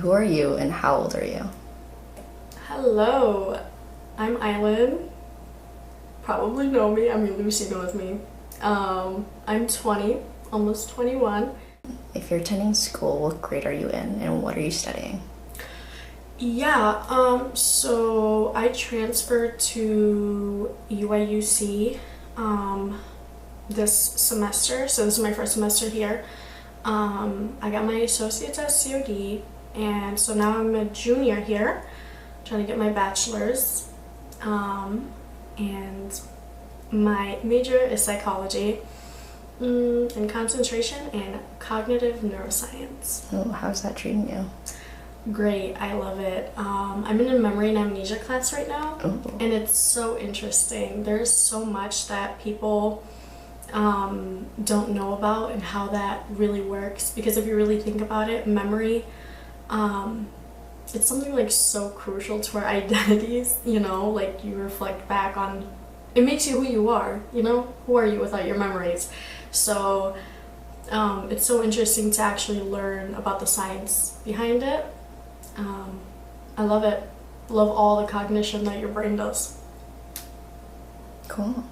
who are you and how old are you? Hello, I'm Aylin. Probably know me. I mean, Lucy knows me. I'm 20, almost 21. If you're attending school, what grade are you in and what are you studying? Yeah, so I transferred to UIUC this semester, so this is my first semester here. I got my associates at COD, and so now I'm a junior here, trying to get my bachelor's. And my major is psychology and concentration and cognitive neuroscience. Oh, how's that treating you? Great, I love it. I'm in a memory and amnesia class right now, Oh. and it's so interesting. There's so much that people don't know about and how that really works, because if you really think about it, memory, it's something like so crucial to our identities, you know, like you reflect back on, it makes you who you are, you know, who are you without your memories? So it's so interesting to actually learn about the science behind it. I love it. Love all the cognition that your brain does. Cool.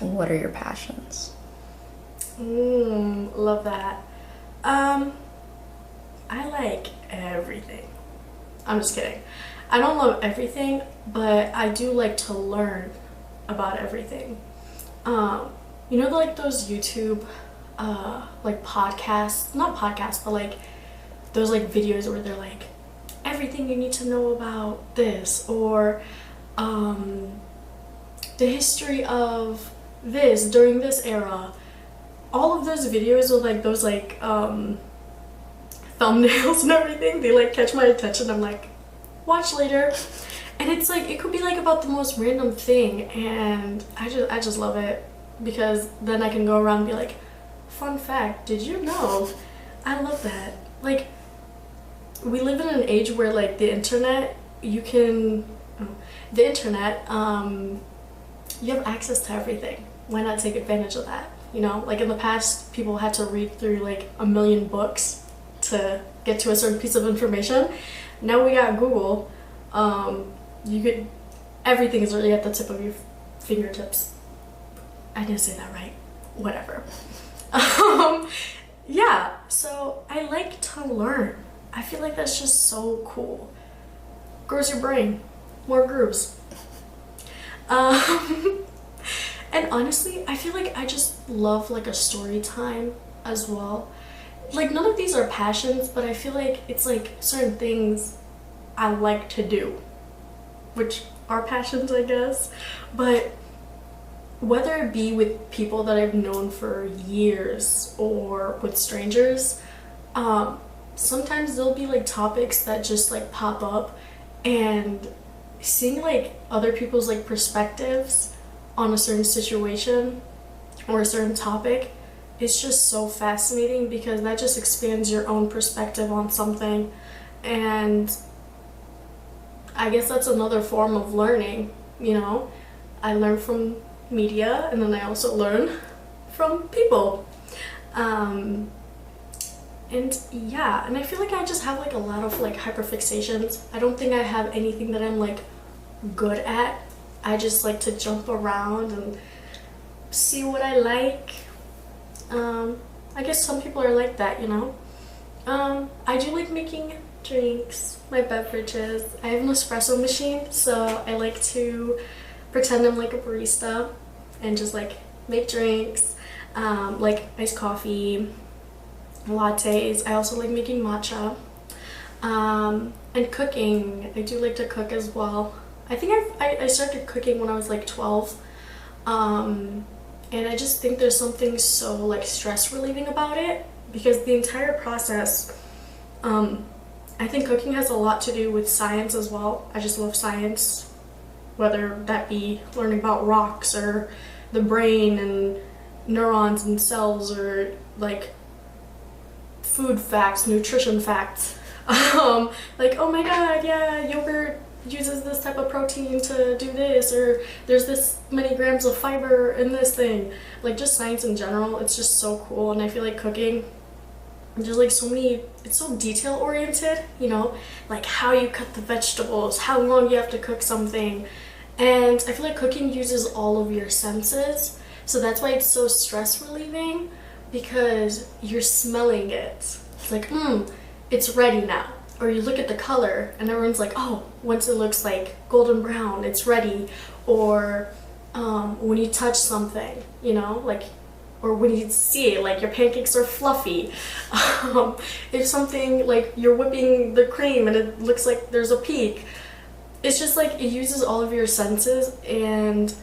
What are your passions? Love that. I like everything. I'm just kidding. I don't love everything, but I do like to learn about everything. You know, like those YouTube, like podcasts, not podcasts, but like those like videos where they're like, everything you need to know about this, or the history of this during this era. All of those videos with like those like thumbnails and everything, they like catch my attention. I'm like, watch later. And it's like, it could be like about the most random thing, and I just love it, because then I can go around and be like, fun fact, did you know? I love that. Like, we live in an age where like the internet, you have access to everything. Why not take advantage of that? You know, like in the past, people had to read through like a million books to get to a certain piece of information. Now we got Google. Everything is really at the tip of your fingertips. I didn't say that right. Whatever. Yeah, so I like to learn. I feel like that's just so cool. Grows your brain. More grooves. And honestly, I feel like I just love like a story time as well. Like, none of these are passions, but I feel like it's like certain things I like to do, which are passions, I guess. But whether it be with people that I've known for years or with strangers, sometimes there'll be like topics that just like pop up, and seeing like other people's like perspectives on a certain situation or a certain topic is just so fascinating, because that just expands your own perspective on something. And I guess that's another form of learning, you know. I learn from media, and then I also learn from people. And yeah, and I feel like I just have like a lot of like hyperfixations. I don't think I have anything that I'm like good at. I just like to jump around and see what I like. I guess some people are like that, you know. I do like making drinks, my beverages. I have an espresso machine, so I like to pretend I'm like a barista and just like make drinks, like iced coffee, lattes. I also like making matcha, and cooking. I do like to cook as well. I think I started cooking when I was like 12, and I just think there's something so like stress relieving about it, because the entire process, I think cooking has a lot to do with science as well. I just love science, whether that be learning about rocks or the brain and neurons and cells, or like food facts, nutrition facts. Like, oh my god, yeah, yogurt uses this type of protein to do this, or there's this many grams of fiber in this thing. Like, just science in general, it's just so cool. And I feel like cooking, there's like so many, it's so detail oriented, you know, like how you cut the vegetables, how long you have to cook something. And I feel like cooking uses all of your senses, so that's why it's so stress relieving, because you're smelling it. It's like, it's ready now. Or you look at the color and everyone's like, oh, once it looks like golden brown, it's ready. Or when you touch something, you know, like, or when you see it, like your pancakes are fluffy. If something, like you're whipping the cream and it looks like there's a peak. It's just like, it uses all of your senses, and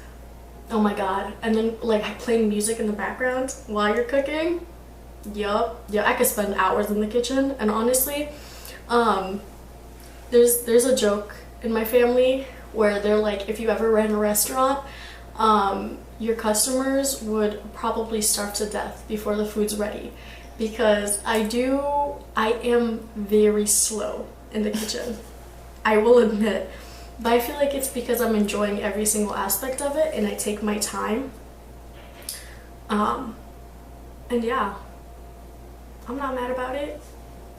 oh my god. And then like playing music in the background while you're cooking. Yup. Yeah, I could spend hours in the kitchen. And honestly, there's a joke in my family where they're like, if you ever ran a restaurant, your customers would probably starve to death before the food's ready, because I am very slow in the kitchen. I will admit. But I feel like it's because I'm enjoying every single aspect of it and I take my time. And yeah, I'm not mad about it.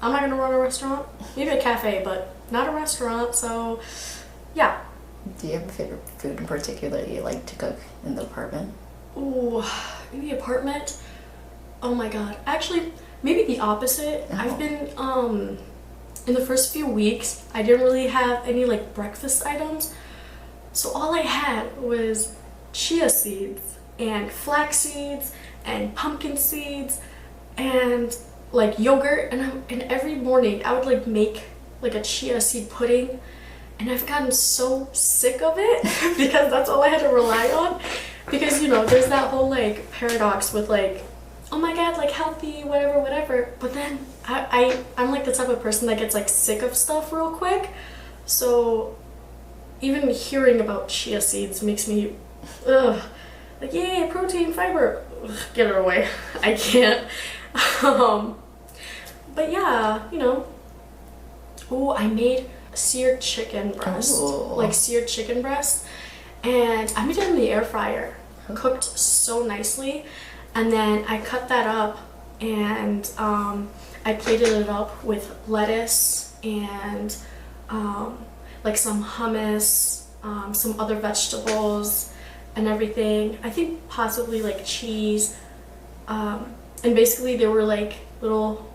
I'm not gonna run a restaurant. Maybe a cafe, but not a restaurant, so yeah. Do you have a favorite food in particular that you like to cook in the apartment? Ooh, in the apartment? Oh my god. Actually, maybe the opposite. Oh. I've been, in the first few weeks, I didn't really have any like breakfast items. So all I had was chia seeds and flax seeds and pumpkin seeds and like yogurt, and every morning I would like make like a chia seed pudding, and I've gotten so sick of it because that's all I had to rely on. Because, you know, there's that whole like paradox with like, oh my god, like healthy, whatever, but then I'm like the type of person that gets like sick of stuff real quick. So even hearing about chia seeds makes me like, yay, protein, fiber. Ugh, get it away. I can't. But yeah, you know. Oh, I made seared chicken breast. Oh. Like seared chicken breast, and I made it in the air fryer. Cooked so nicely. And then I cut that up, and I plated it up with lettuce and like some hummus, some other vegetables and everything. I think possibly like cheese. And basically they were like little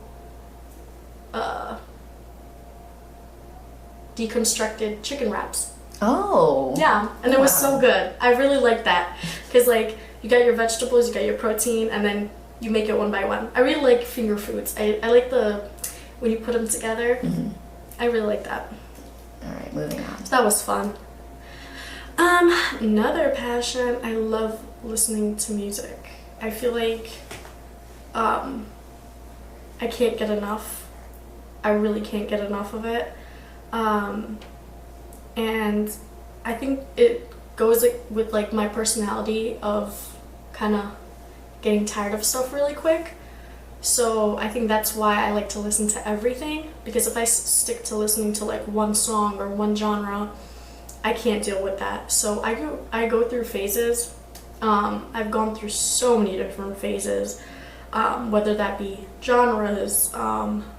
deconstructed chicken wraps. Oh. Yeah, and it was so good. I really like that, because like you got your vegetables, you got your protein, and then you make it one by one. I really like finger foods. I like when you put them together. Mm-hmm. I really like that. All right, moving on. So that was fun. Another passion, I love listening to music. I feel like I can't get enough. I really can't get enough of it. And I think it goes with like my personality of kind of getting tired of stuff really quick. So I think that's why I like to listen to everything, because if I stick to listening to like one song or one genre, I can't deal with that. So I go through phases. I've gone through so many different phases, whether that be genres,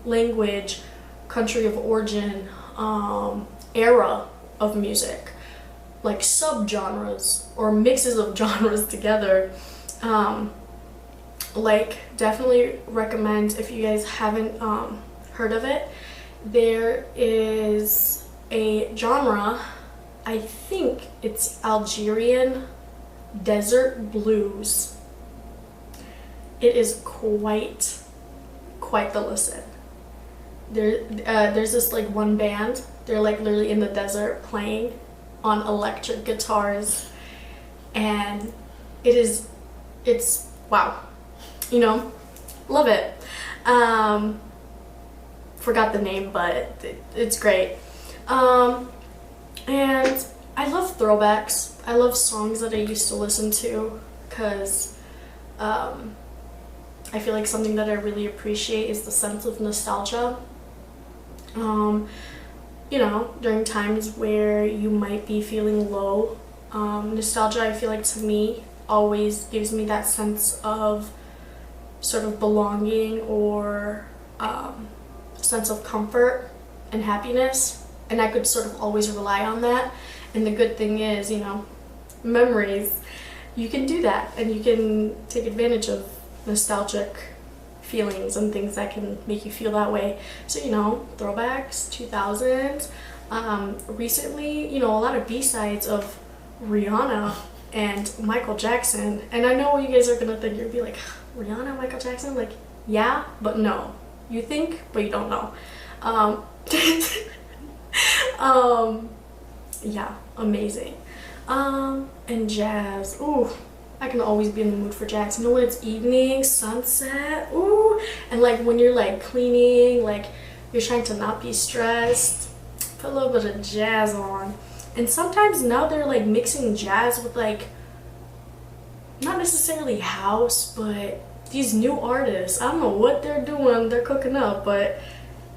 language, country of origin, era of music, like subgenres or mixes of genres together. Like, definitely recommend, if you guys haven't heard of it, there is a genre, I think it's Algerian desert blues. It is quite the listen. There's this like one band, they're like literally in the desert playing on electric guitars, and it's wow, you know, love it. Forgot the name, but it's great. And I love throwbacks. I love songs that I used to listen to, because I feel like something that I really appreciate is the sense of nostalgia. You know, during times where you might be feeling low, nostalgia, I feel like, to me, always gives me that sense of sort of belonging or sense of comfort and happiness, and I could sort of always rely on that. And the good thing is, you know, memories, you can do that, and you can take advantage of nostalgic feelings and things that can make you feel that way. So, you know, throwbacks, 2000s, recently, you know, a lot of B-sides of Rihanna and Michael Jackson. And I know what you guys are gonna think, you'll be like, Rihanna, Michael Jackson? Like, yeah, but no. You think, but you don't know. Yeah, amazing. And jazz, ooh, I can always be in the mood for jazz. You know, when it's evening, sunset, ooh, and like when you're like cleaning, like you're trying to not be stressed, put a little bit of jazz on. And sometimes now they're like mixing jazz with like, not necessarily house, but these new artists. I don't know what they're doing, they're cooking up, but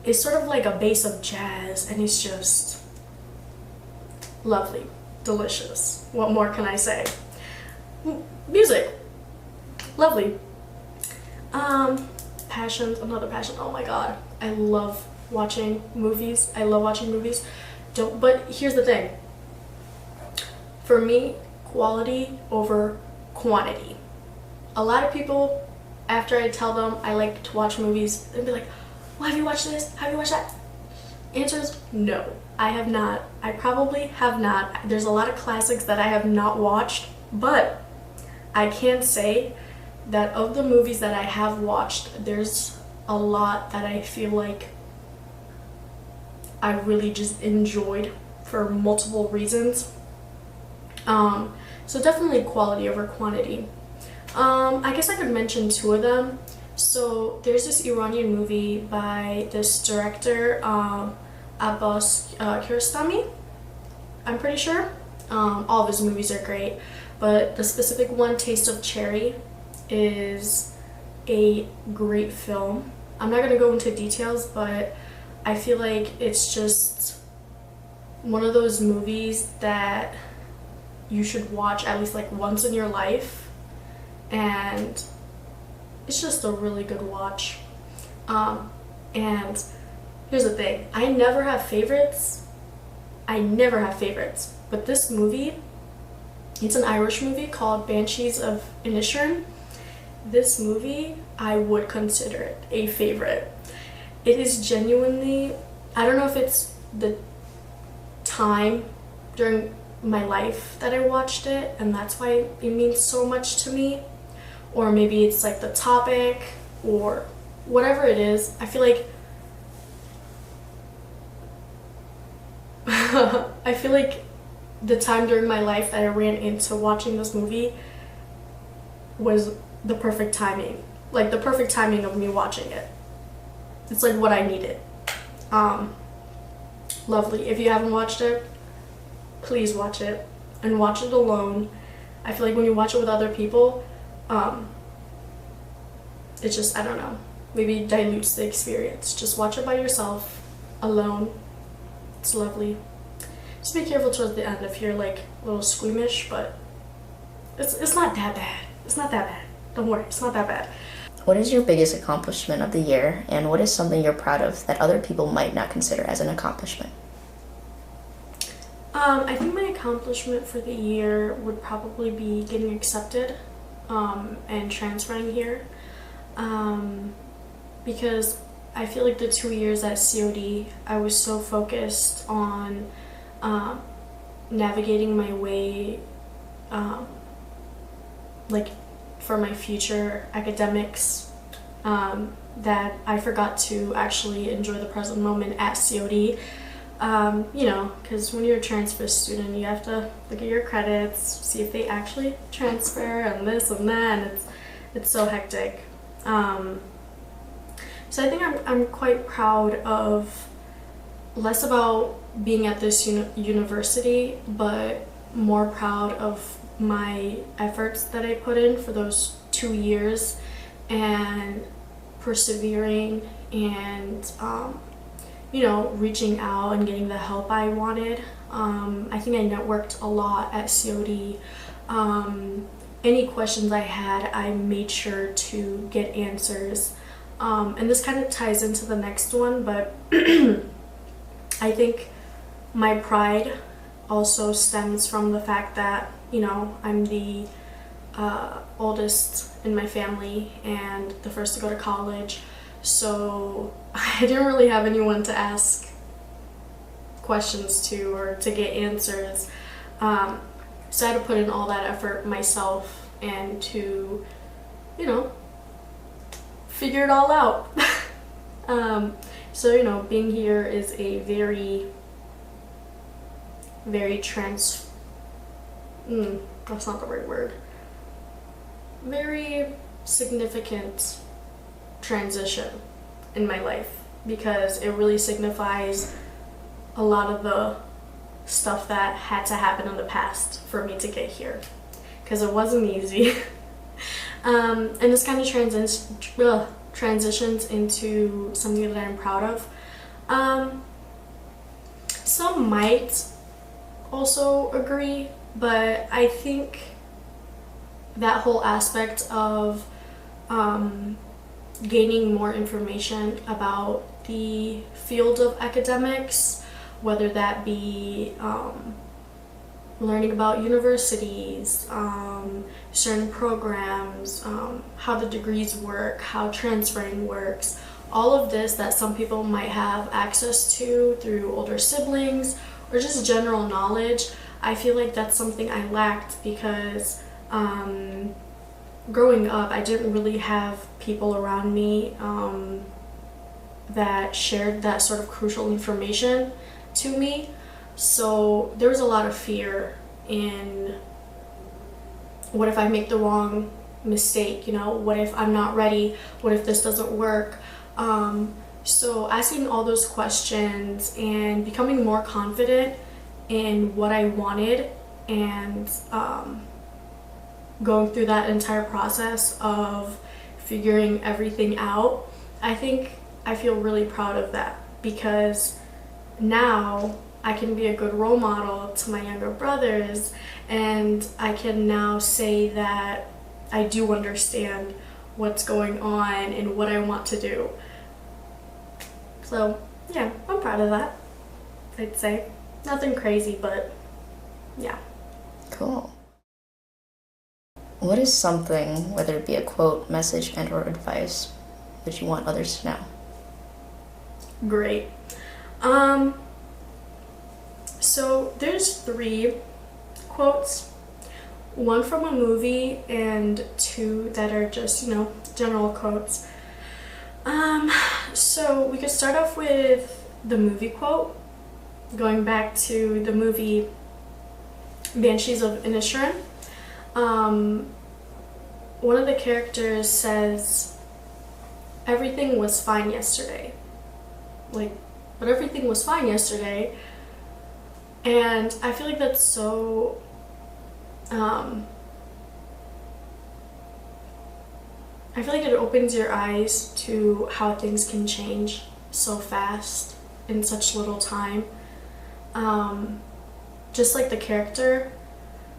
it's sort of like a base of jazz, and it's just lovely, delicious. What more can I say? Music, lovely. Passions, another passion. Oh my god, I love watching movies. I love watching movies. But here's the thing. For me, quality over quantity. A lot of people, after I tell them I like to watch movies, they'll be like, well, have you watched this? Have you watched that? Answer is no. I have not. I probably have not. There's a lot of classics that I have not watched, but I can say that of the movies that I have watched, there's a lot that I feel like I really just enjoyed for multiple reasons. So definitely quality over quantity. I guess I could mention two of them. So there's this Iranian movie by this director, Abbas Kiarostami, I'm pretty sure. All of his movies are great, but the specific one, Taste of Cherry, is a great film. I'm not going to go into details, but I feel like it's just one of those movies that you should watch at least like once in your life, and it's just a really good watch. And here's the thing, I never have favorites, but this movie, it's an Irish movie called Banshees of Inisherin. This movie, I would consider it a favorite. It is genuinely, I don't know if it's the time during my life that I watched it and that's why it means so much to me, or maybe it's like the topic or whatever it is. I feel like I feel like the time during my life that I ran into watching this movie was the perfect timing. Like the perfect timing of me watching it. It's like what I needed. Lovely. If you haven't watched it, please watch it, and watch it alone. I feel like when you watch it with other people, it just, I don't know, maybe dilutes the experience. Just watch it by yourself, alone. It's lovely. Just be careful towards the end if you're like a little squeamish, but it's not that bad. It's not that bad. Don't worry, it's not that bad. What is your biggest accomplishment of the year, and what is something you're proud of that other people might not consider as an accomplishment? I think my accomplishment for the year would probably be getting accepted and transferring here, because I feel like the 2 years at COD, I was so focused on navigating my way like for my future academics, that I forgot to actually enjoy the present moment at COD. You know, because when you're a transfer student, you have to look at your credits, see if they actually transfer, and this and that, and it's so hectic. So I think I'm quite proud of, less about being at this university, but more proud of my efforts that I put in for those 2 years, and persevering, and you know, reaching out and getting the help I wanted. I think I networked a lot at COD. Any questions I had, I made sure to get answers. And this kind of ties into the next one, but I think my pride also stems from the fact that, I'm the oldest in my family and the first to go to college. So I didn't really have anyone to ask questions to or to get answers. So I had to put in all that effort myself and to, figure it all out. So, being here is a very, very that's not the right word. Very significant transition in my life because it really signifies a lot of the stuff that had to happen in the past for me to get here, because it wasn't easy. And this kind of transitions into something that I'm proud of. Some might also agree, but I think that whole aspect of gaining more information about the field of academics, whether that be learning about universities, certain programs, how the degrees work, how transferring works, all of this that some people might have access to through older siblings or just general knowledge. I feel like that's something I lacked because growing up, I didn't really have people around me that shared that sort of crucial information to me. So there was a lot of fear in what if I make the wrong mistake, what if I'm not ready, what if this doesn't work. So asking all those questions and becoming more confident in what I wanted and going through that entire process of figuring everything out, I feel really proud of that, because now I can be a good role model to my younger brothers, and I can now say that I do understand what's going on and what I want to do. So yeah, I'm proud of that, I'd say. Nothing crazy, but yeah. Cool. What is something, whether it be a quote, message, and or advice, that you want others to know? Great. So there's 3 quotes, one from a movie and 2 that are just, general quotes. So we could start off with the movie quote, going back to the movie Banshees of Inisherin. One of the characters says, "Everything was fine yesterday." But everything was fine yesterday. And I feel like that's so, I feel like it opens your eyes to how things can change so fast in such little time. Just like the character,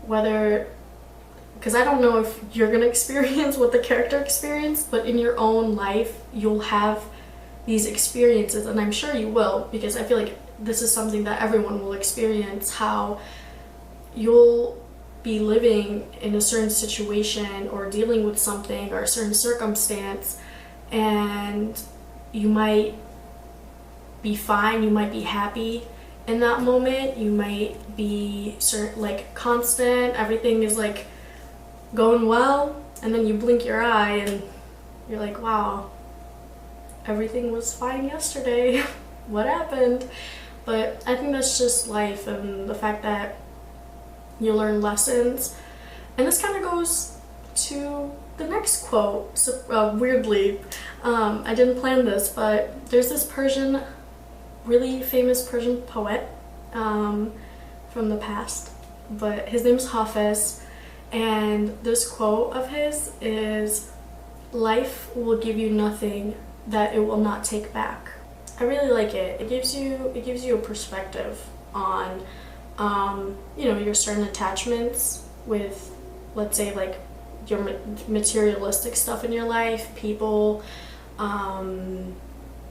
because I don't know if you're gonna experience what the character experienced, but in your own life, you'll have these experiences, and I'm sure you will, because I feel like this is something that everyone will experience, how you'll be living in a certain situation or dealing with something or a certain circumstance, and you might be fine, you might be happy in that moment, you might be constant, everything is going well, and then you blink your eye and you're like, wow, everything was fine yesterday. What happened? But I think that's just life, and the fact that you learn lessons. And this kind of goes to the next quote. So, weirdly, I didn't plan this, but there's this really famous Persian poet from the past, but his name is Hafiz, and this quote of his is, "Life will give you nothing that it will not take back." I really like it. It gives you a perspective on your certain attachments with, let's say, your materialistic stuff in your life, people,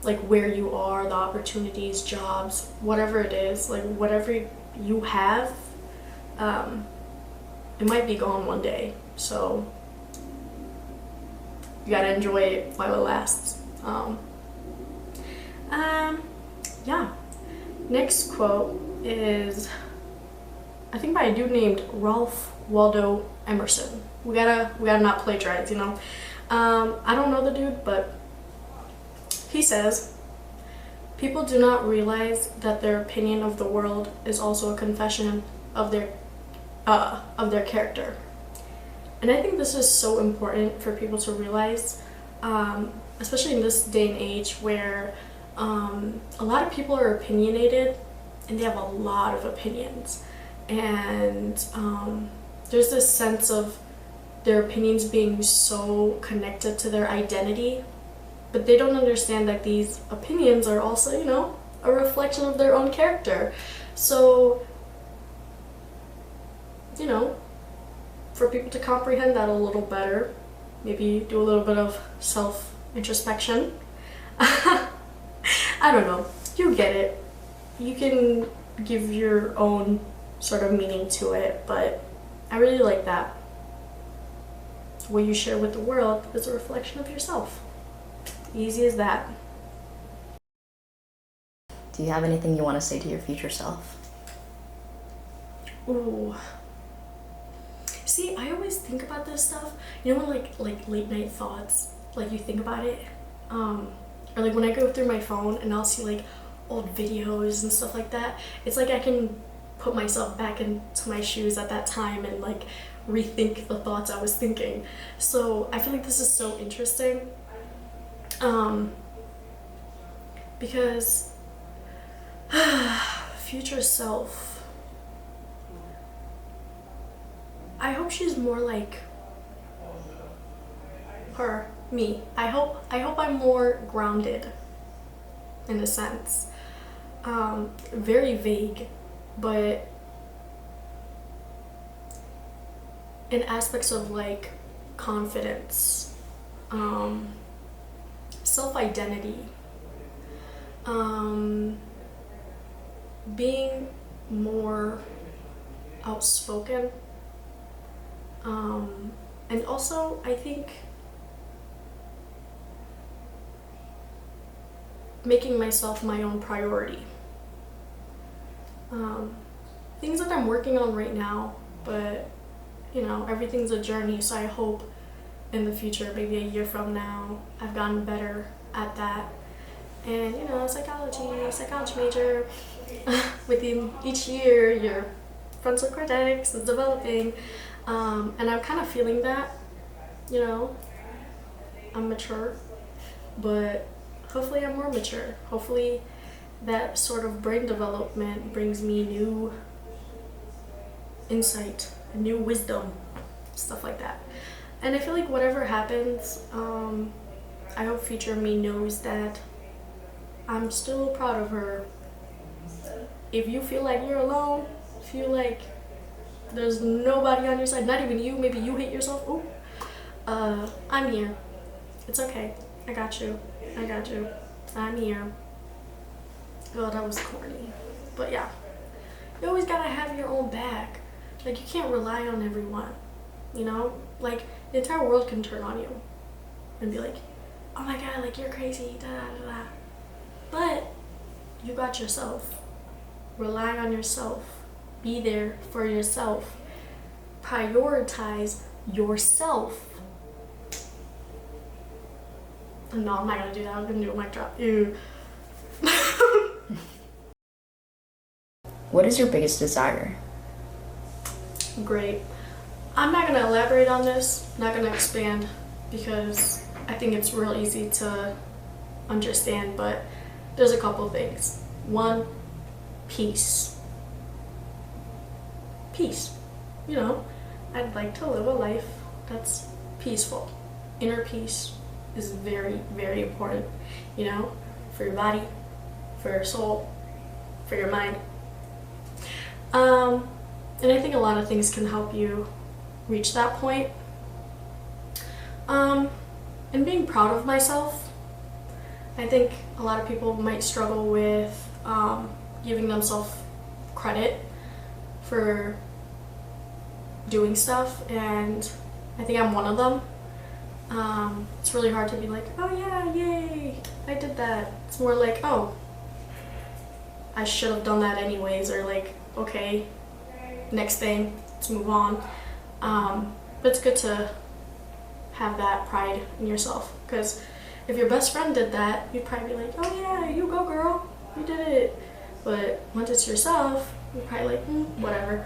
like where you are, the opportunities, jobs, whatever it is, like whatever you have, it might be gone one day. So you gotta enjoy it while it lasts. Yeah. Next quote is, I think by a dude named Ralph Waldo Emerson. We gotta not plagiarize, you know. I don't know the dude, but he says, people do not realize that their opinion of the world is also a confession of their character. And I think this is so important for people to realize, especially in this day and age where a lot of people are opinionated and they have a lot of opinions. And there's this sense of their opinions being so connected to their identity, but they don't understand that these opinions are also, you know, a reflection of their own character. So, you know, for people to comprehend that a little better, maybe do a little bit of self-introspection. I don't know, you get it. You can give your own sort of meaning to it, but I really like that. What you share with the world is a reflection of yourself. Easy as that. Do you have anything you want to say to your future self? Ooh. See, I always think about this stuff. You know when like late night thoughts, like you think about it, or like when I go through my phone and I'll see like old videos and stuff like that. It's like I can put myself back into my shoes at that time and like rethink the thoughts I was thinking. So I feel like this is so interesting, because future self, I hope she's more like me. I hope I'm more grounded in a sense. Very vague, but in aspects of like confidence, self-identity, being more outspoken, and also I think making myself my own priority. Things that I'm working on right now, but you know, everything's a journey, so I hope in the future, maybe a year from now, I've gotten better at that. And you know, psychology major, within each year your frontal cortex is developing, and I'm kind of feeling that, you know. I'm mature, but hopefully I'm more mature. Hopefully that sort of brain development brings me new insight, new wisdom, stuff like that. And I feel like whatever happens, I hope future me knows that I'm still proud of her. If you feel like you're alone, feel like there's nobody on your side, not even you, maybe you hate yourself, I'm here. It's okay. I got you. I'm here. Oh, that was corny. But yeah, you always gotta have your own back. Like, you can't rely on everyone, you know? Like, the entire world can turn on you and be like, oh my god, like, you're crazy, da da da da. But you got yourself. Rely on yourself. Be there for yourself. Prioritize yourself. No, I'm not gonna do that. I'm gonna do a mic drop. Ew. What is your biggest desire? Great. I'm not gonna elaborate on this, not gonna expand, because I think it's real easy to understand, but there's a couple things. One, peace. Peace. You know, I'd like to live a life that's peaceful. Inner peace is very, very important, you know, for your body, for your soul, for your mind. And I think a lot of things can help you reach that point. And being proud of myself, I think a lot of people might struggle with giving themselves credit for doing stuff, and I think I'm one of them. It's really hard to be like, oh yeah, yay, I did that. It's more like, oh, I should have done that anyways, or like, okay, next thing, let's move on. But it's good to have that pride in yourself, because if your best friend did that, you'd probably be like, oh yeah, you go girl, you did it. But once it's yourself, you're probably like, whatever.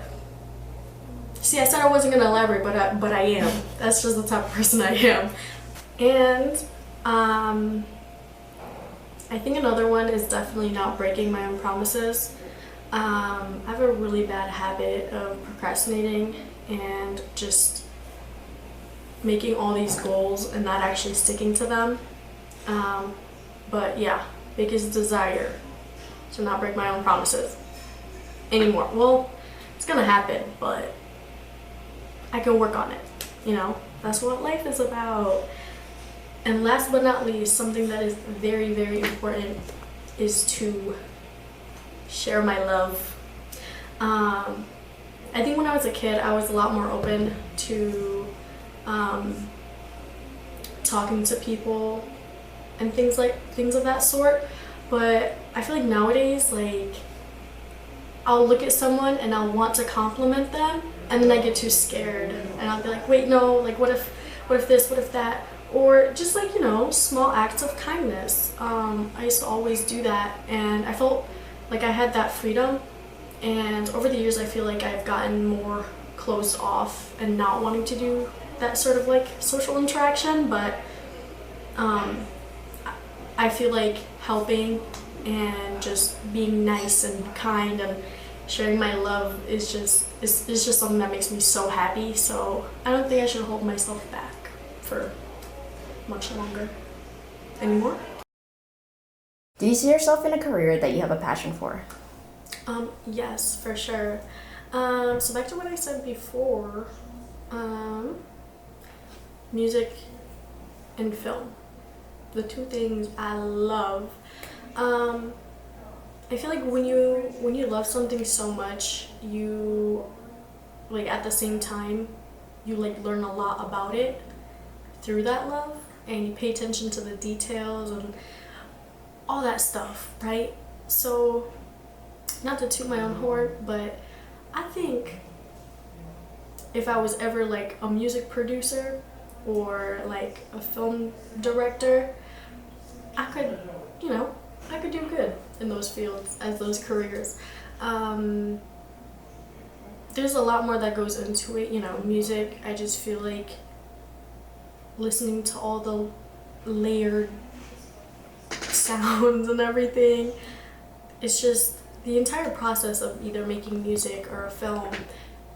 See, I said I wasn't gonna elaborate, but I am. That's just the type of person I am. And I think another one is definitely not breaking my own promises. I have a really bad habit of procrastinating and just making all these goals and not actually sticking to them. But yeah, biggest desire to not break my own promises anymore. Well, it's gonna happen, but I can work on it, That's what life is about. And last but not least, something that is very, very important is to share my love. I think when I was a kid, I was a lot more open to talking to people and things of that sort. But I feel like nowadays, I'll look at someone and I'll want to compliment them, and then I get too scared and I'll be like, wait, no, what if this, what if that? Or just small acts of kindness. I used to always do that, and I felt like I had that freedom. And over the years, I feel like I've gotten more closed off and not wanting to do that sort of social interaction. But I feel like helping and just being nice and kind and sharing my love is just something that makes me so happy. So I don't think I should hold myself back for much longer anymore. Do you see yourself in a career that you have a passion for? Yes, for sure. So back to what I said before, music and film, the two things I love. I feel like when you love something so much, you at the same time you learn a lot about it through that love, and you pay attention to the details and all that stuff, right? So, not to toot my own horn, but I think if I was ever a music producer or a film director, I could do good in those fields as those careers. There's a lot more that goes into it, music. I just feel like listening to all the layered sounds and everything, it's just the entire process of either making music or a film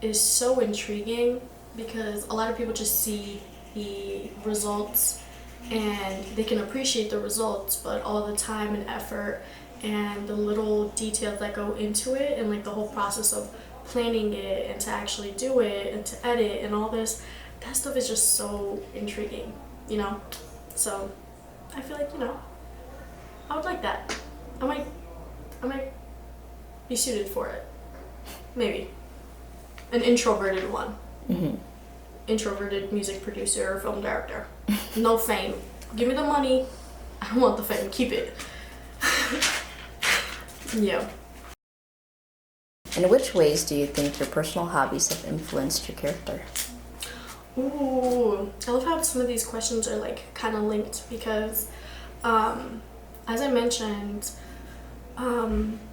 is so intriguing, because a lot of people just see the results and they can appreciate the results, but all the time and effort and the little details that go into it, and the whole process of planning it and to actually do it and to edit and all this, that stuff is just so intriguing, So I feel like, I would like that. I might be suited for it. Maybe. An introverted one. Mm-hmm. Introverted music producer or film director. No fame. Give me the money. I don't want the fame. Keep it. Yeah. In which ways do you think your personal hobbies have influenced your character? Ooh, I love how some of these questions are kind of linked, because as I mentioned,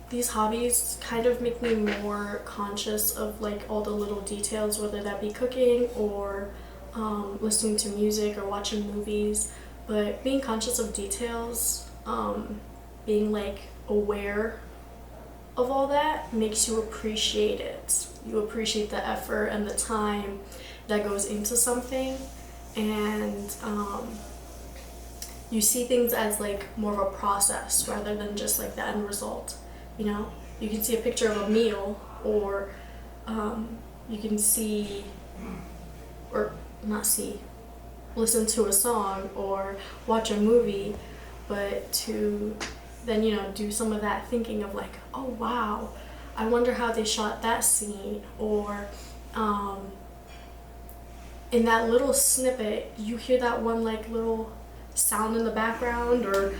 these hobbies kind of make me more conscious of all the little details, whether that be cooking or listening to music or watching movies. But being conscious of details, being aware of all that, makes you appreciate it. You appreciate the effort and the time that goes into something, and you see things as more of a process rather than just the end result. You can see a picture of a meal, or you can see, or not see, listen to a song or watch a movie, but to then, you know, do some of that thinking of like, oh wow, I wonder how they shot that scene, or in that little snippet, you hear that one like little sound in the background, or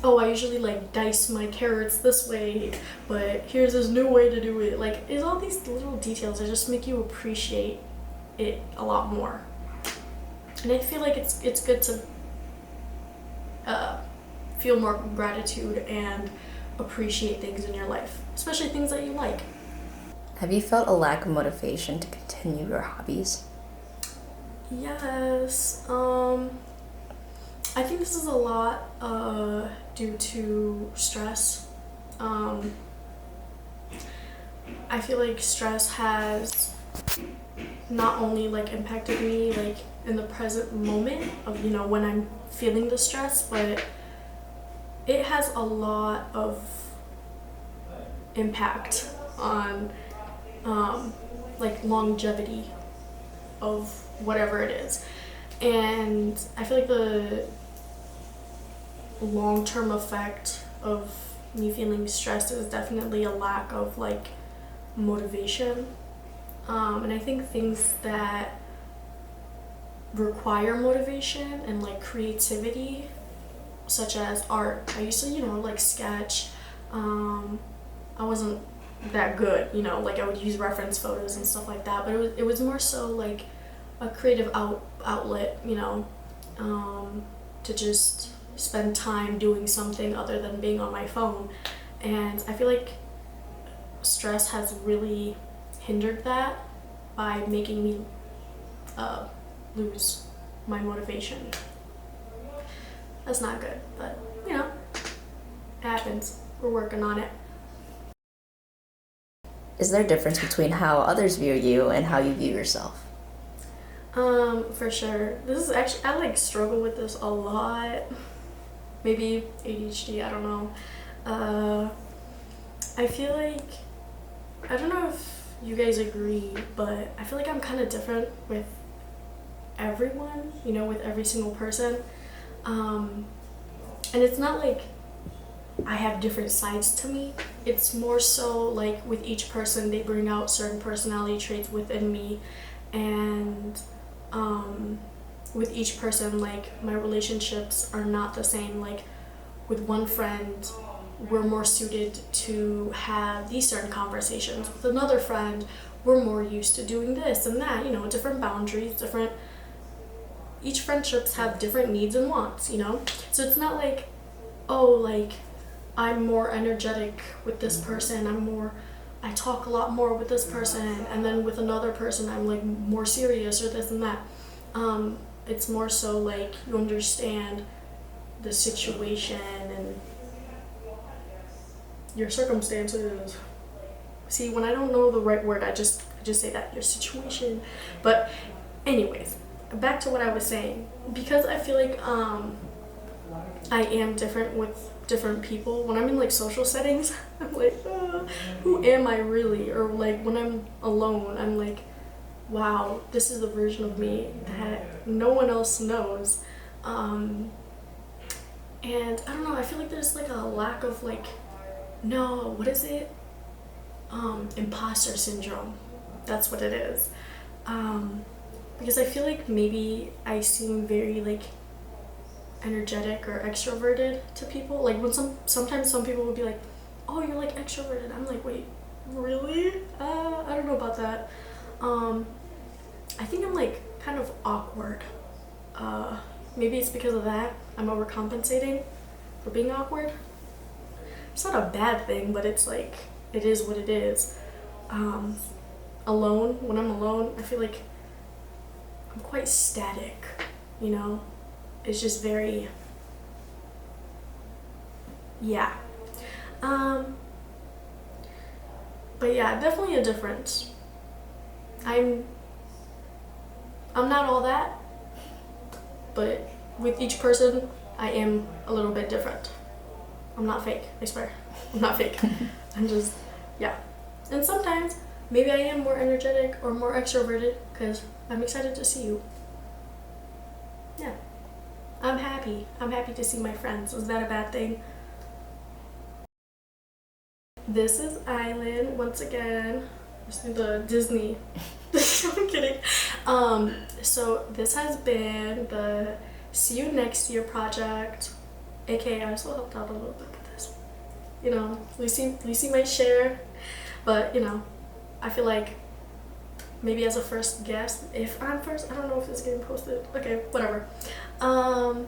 oh, I usually like dice my carrots this way, but here's this new way to do it. Like, it's all these little details that just make you appreciate it a lot more. And I feel like it's good to feel more gratitude and appreciate things in your life, especially things that you like. Have you felt a lack of motivation to continue your hobbies? Yes. I think this is a lot due to stress. I feel like stress has not only like impacted me like in the present moment of, you know, when I'm feeling the stress, but it has a lot of impact on like longevity of whatever it is. And I feel like the long-term effect of me feeling stressed is definitely a lack of like motivation. And I think things that require motivation and like creativity, such as art. I used to, you know, like sketch. I wasn't that good, you know, like I would use reference photos and stuff like that, but it was more so like a creative outlet, you know, to just spend time doing something other than being on my phone. And I feel like stress has really hindered that by making me lose my motivation. That's not good, but you know, it happens. We're working on it. Is there a difference between how others view you and how you view yourself? For sure. This is actually, I like struggle with this a lot. Maybe ADHD, I don't know. I feel like, I don't know if you guys agree, but I feel like I'm kind of different with everyone, you know, with every single person. And it's not like I have different sides to me. It's more so like with each person, they bring out certain personality traits within me. And with each person, like my relationships are not the same. Like with one friend, we're more suited to have these certain conversations. With another friend, we're more used to doing this and that, you know, different boundaries, different, each friendships have different needs and wants, you know? So it's not like, oh, like I'm more energetic with this person, I talk a lot more with this person, and then with another person I'm like more serious or this and that. It's more so like you understand the situation and your circumstances. See, when I don't know the right word, I just say that, your situation. But anyways, back to what I was saying. Because I feel like I am different with different people. When I'm in like social settings, I'm like, who am I really? Or like when I'm alone, I'm like, wow, this is the version of me that no one else knows. And I don't know, I feel like there's like a lack of like, no, what is it? Imposter syndrome. That's what it is. Because I feel like maybe I seem very like energetic or extroverted to people. Like when sometimes some people would be like, oh, you're like extroverted. I'm like, wait, really? I don't know about that. I think I'm like kind of awkward. Maybe it's because of that. I'm overcompensating for being awkward. It's not a bad thing, but it's like, it is what it is. Alone, when I'm alone, I feel like I'm quite static, you know? It's just very, yeah. But yeah, definitely a difference. I'm not all that, but with each person, I am a little bit different. I'm not fake, I swear. I'm not fake. I'm just, yeah. And sometimes, maybe I am more energetic or more extroverted because I'm excited to see you. Yeah. I'm happy. I'm happy to see my friends. Was that a bad thing? This is Aylin once again. Just the Disney. I'm kidding. So this has been the See You Next Year project, aka I also helped out a little bit with this. You know, Lucy might share, but you know, I feel like maybe as a first guest, if I'm first, I don't know if it's getting posted. Okay, whatever. I'm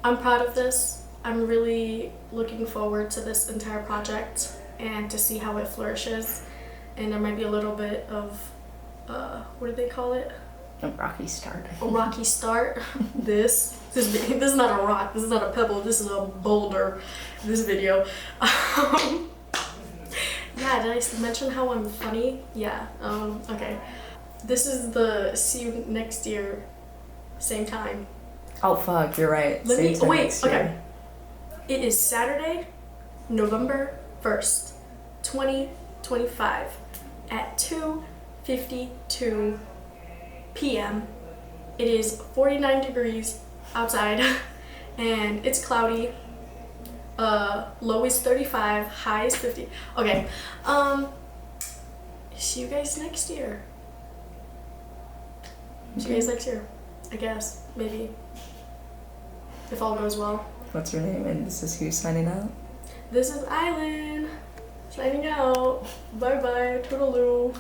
proud of this. I'm really looking forward to this entire project and to see how it flourishes. And there might be a little bit of, what do they call it? A rocky start. A rocky start. This is not a rock. This is not a pebble. This is a boulder. This video. Yeah, did I mention how I'm funny? Yeah. Okay. This is the See You Next Year, same time. Oh fuck, you're right. Wait. Okay. It is Saturday, November 1st, 2025 at 2:52 p.m. It is 49 degrees outside and it's cloudy. Low is 35, high is 50. Okay. See you guys next year. See you guys next year. I guess. Maybe. If all goes well. What's your name and this is who signing out? This is Aylin signing out. Bye bye. Toodaloo.